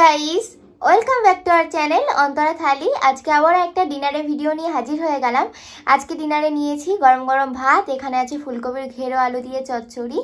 Guys, welcome back to our channel Antara Thali. আজকে আবার একটা ডিনারের ভিডিও নিয়ে হাজির হয়ে গেলাম। আজকে ডিনারে নিয়েছি গরম গরম ভাত, এখানে আছে ফুলকপির ঘেরো আলু দিয়ে চচ্চড়ি,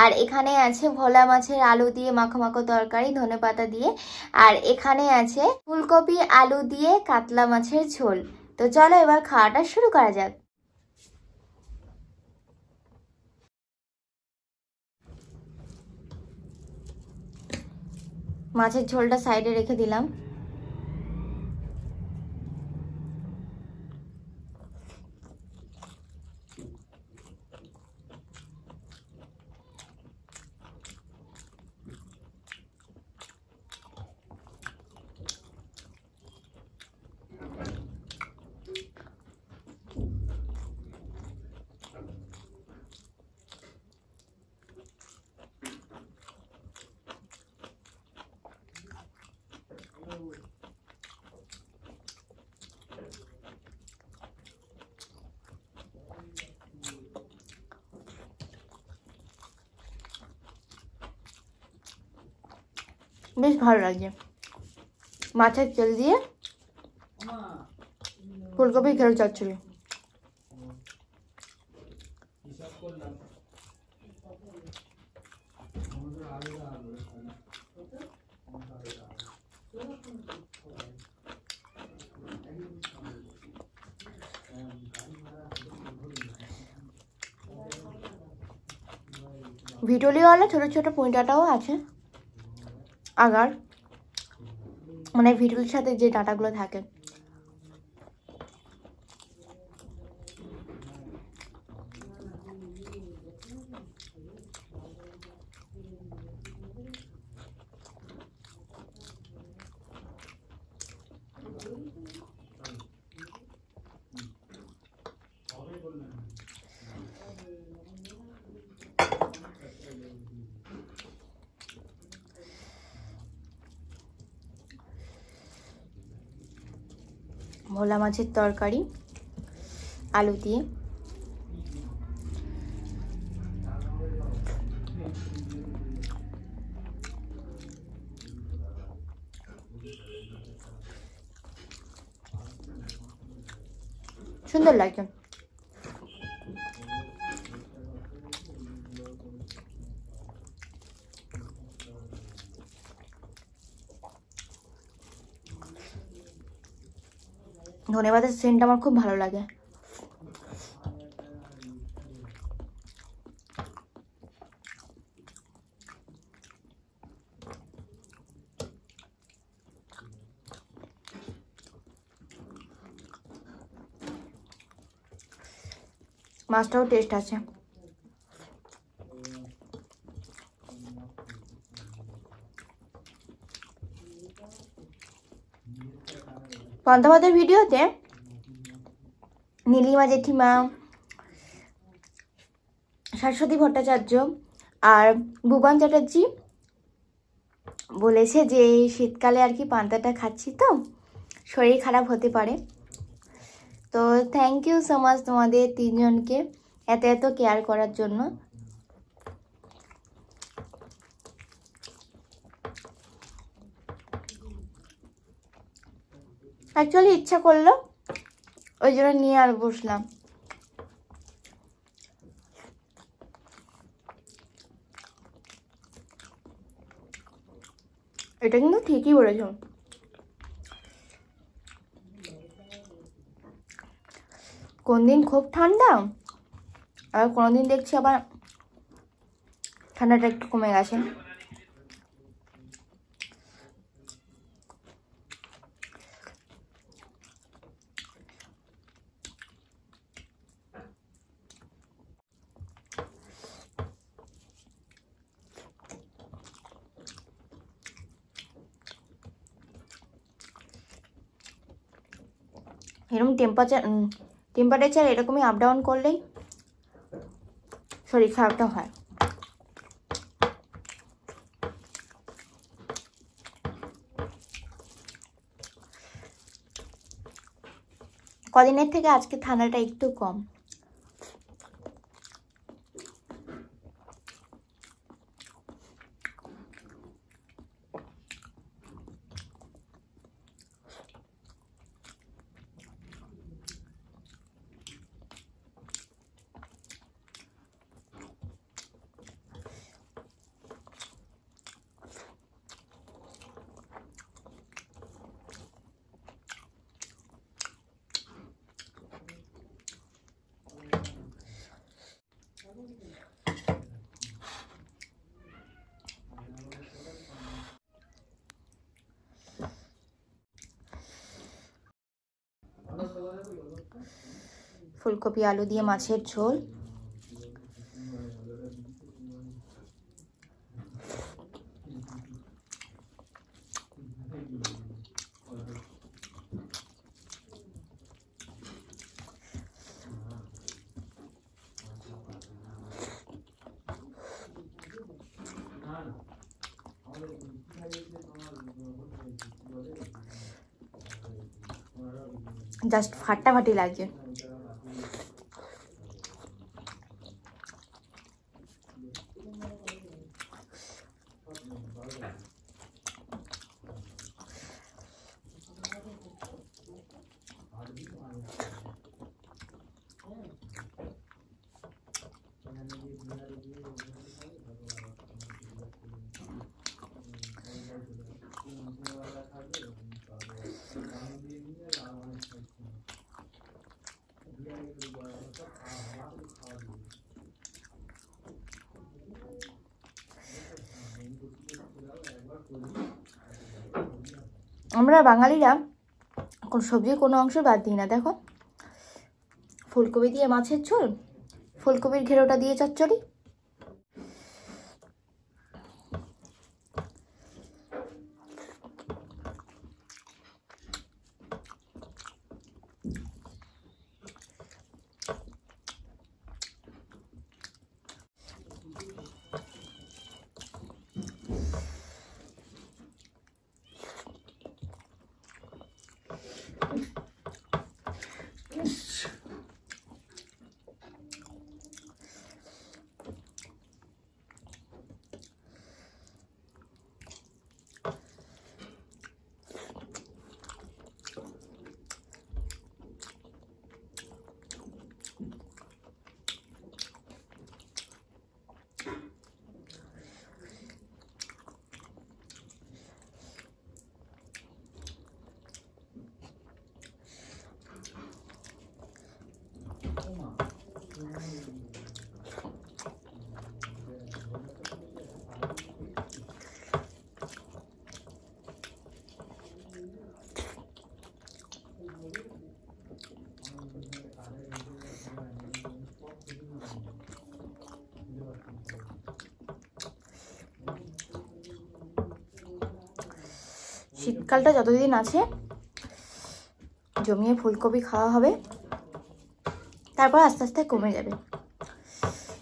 আর এখানে আছে ভোলা মাছের আলু দিয়ে মাখো মাখো তরকারি ধনেপাতা দিয়ে, আর এখানে আছে ফুলকপি আলু দিয়ে কাতলা মাছের ঝোল। তো চলো এবার খাওয়াটা শুরু করা যাক। মাছের ঝোলটা সাইডে রেখে দিলাম। বেশ ভালো লাগছে মাছের তেল দিয়ে ফুলকপি ঘেরো চচ্চড়ি। ভিটোলিওয়ালা ছোট ছোট পুঁইটাটাও আছে আগার, মানে ভিটোলির সাথে যে ডাঁটাগুলো থাকে। ভোলা মাছের তরকারি আলু দিয়ে, সুন্দর লাগছে। ধনেপাতার সেন্টটা আমার খুব ভালো লাগে। মাছটাও টেস্ট আছে। পান্তা ভাতের ভিডিওতে নীলিমা জেঠিমা, শাশ্বতী ভট্টাচার্য আর ভুবন চ্যাটার্জি বলেছে যে এই শীতকালে আর কি পান্তাটা খাচ্ছি তো শরীর খারাপ হতে পারে। তো থ্যাংক ইউ সো মাচ তোমাদের তিনজনকে এত এত কেয়ার করার জন্য। অ্যাকচুয়ালি ইচ্ছা করলো ওই জন্য নিয়ে আর বসলাম। এটা কিন্তু ঠিকই বলেছ, কোনদিন খুব ঠান্ডা আর কোনদিন দেখছি আবার ঠান্ডাটা একটু কমে গেছে। এরকম টেম্পারেচার এরকমই আপ ডাউন করলেই শরীর খারাপটা হয়। কদিনের থেকে আজকে ঠান্ডাটা একটু কম। ফুলকপি আলু দিয়ে মাছের ঝোল। জাস্ট ফাটাফাটি লাগছে। আমরা বাঙালিরা কোন সবজির কোনো অংশ বাদ দিই না। দেখো, ফুলকপি দিয়ে মাছের ঝোল, ফুলকপির ঘেরোটা দিয়ে চচ্চড়ি। শীতকালটা যতদিন আছে জমিয়ে ফুলকপি খাওয়া হবে, তারপর আস্তে আস্তে কমে যাবে।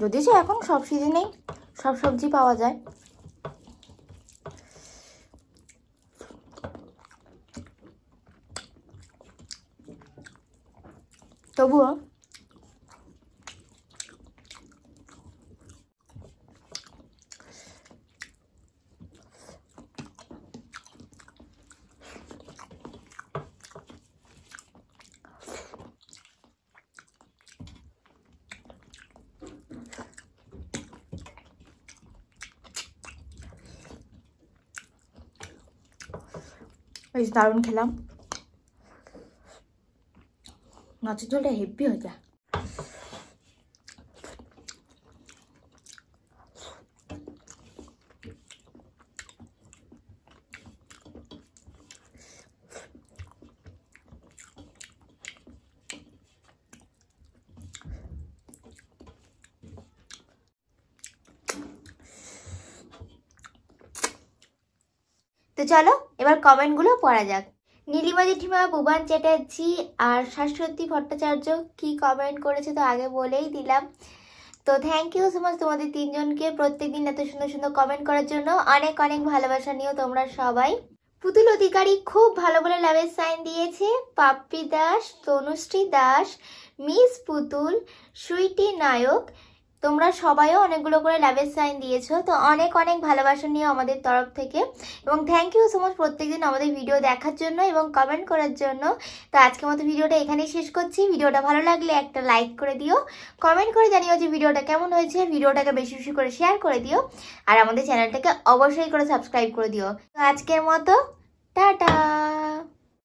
যদি সে এখন সব সিজনেই সব সবজি পাওয়া যায়। তবুও বেশ দারুণ খেলাম। মাছের ঝোলটা হেভি হয়ে যায়। তো চলো এবার কমেন্টগুলো পড়া যাক। নীলিমা জেঠিমা, বুবান চ্যাটার্জি আর শাশ্বতী ভট্টাচার্য কি কমেন্ট করেছে তো আগে বলেই দিলাম। তো থ্যাংক ইউ সো মাচ তোমাদের তিনজনকে প্রত্যেকদিন এত সুন্দর সুন্দর কমেন্ট করার জন্য। অনেক অনেক ভালোবাসা নিও তোমরা সবাই। পুতুল অধিকারী খুব ভালো বলে লাভের সাইন দিয়েছে। পাপ্পি দাস, তনুশ্রী দাস, মিস পুতুল, সুইটি নায়ক, তোমরা সবাইও অনেকগুলো করে লাভের সাইন দিয়েছো। তো অনেক অনেক ভালোবাসা নিও আমাদের তরফ থেকে। এবং থ্যাংক ইউ সো মাচ প্রত্যেকদিন আমাদের ভিডিও দেখার জন্য এবং কমেন্ট করার জন্য। তো আজকের মতো ভিডিওটা এখানেই শেষ করছি। ভিডিওটা ভালো লাগলে একটা লাইক করে দিও, কমেন্ট করে জানিও যে ভিডিওটা কেমন হয়েছে। ভিডিওটাকে বেশি বেশি করে শেয়ার করে দিও, আর আমাদের চ্যানেলটাকে অবশ্যই করে সাবস্ক্রাইব করে দিও। তো আজকের মতো টাটা।